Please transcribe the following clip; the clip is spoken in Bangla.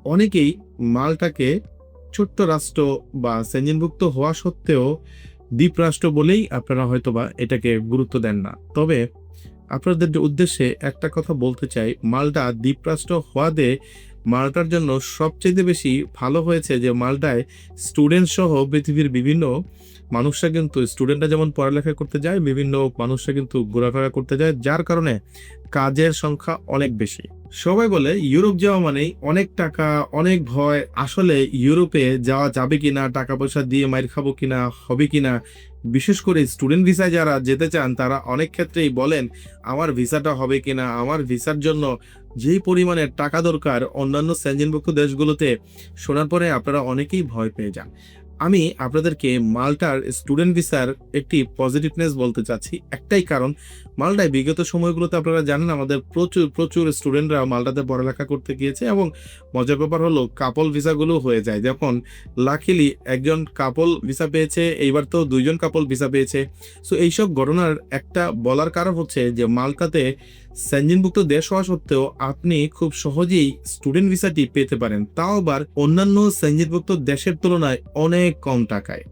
অনেকেই মাল্টাকে ছোট্ট রাষ্ট্র বা সেঞ্জিনভুক্ত হওয়া সত্ত্বেও দ্বীপরাষ্ট্র বলেই আপনারা হয়তোবা এটাকে গুরুত্ব দেন না। তবে আপনাদের উদ্দেশ্যে একটা কথা বলতে চাই, মাল্টা দ্বীপরাষ্ট্র হওয়াতে মাল্টার জন্য সবচেয়ে বেশি ভালো হয়েছে যে মাল্টায় স্টুডেন্ট সহ পৃথিবীর বিভিন্ন মানুষরা কিন্তু, স্টুডেন্টরা যেমন পড়ালেখা করতে যায়, বিভিন্ন মানুষরা কিন্তু ঘোরাফেরা করতে যায়, যার কারণে কাজের সংখ্যা অনেক বেশি। সবাই বলে ইউরোপ যাওয়া মানেই অনেক টাকা, অনেক ভয়। আসলে ইউরোপে যাওয়া যাবে কিনা, টাকা পয়সা দিয়ে মাইর খাবো কিনা, হবে কিনা, বিশেষ করে স্টুডেন্ট ভিসায় যারা যেতে চান তারা অনেক ক্ষেত্রেই বলেন আমার ভিসাটা হবে কিনা, আমার ভিসার জন্য যেই পরিমাণের টাকা দরকার অন্যান্য সেনজেনভুক্ত দেশগুলোতে, শোনার পরে আপনারা অনেকেই ভয় পেয়ে যান। আমি আপনাদেরকে মাল্টার স্টুডেন্ট ভিসার একটি পজিটিভনেস বলতে চাচ্ছি, একটাই কারণ, মাল্টায় বিগত সময়গুলোতে আপনারা জানেন আমাদের প্রচুর প্রচুর স্টুডেন্টরা মাল্টাতে পড়ালেখা করতে গিয়েছে, এবং মজার ব্যাপার হলো কাপল ভিসাগুলো হয়ে যায়। যখন লাকিলি একজন কাপল ভিসা পেয়েছে, এইবার তো দুইজন কাপল ভিসা পেয়েছে। সো এইসব ঘটনার একটা বলার কারণ হচ্ছে যে মাল্টাতে সেনজেনভুক্ত দেশ হওয়া সত্ত্বেও আপনি খুব সহজেই স্টুডেন্ট ভিসাটি পেতে পারেন, তাও আবার অন্যান্য সেনজেনভুক্ত দেশের তুলনায় অনেক কম টাকায়।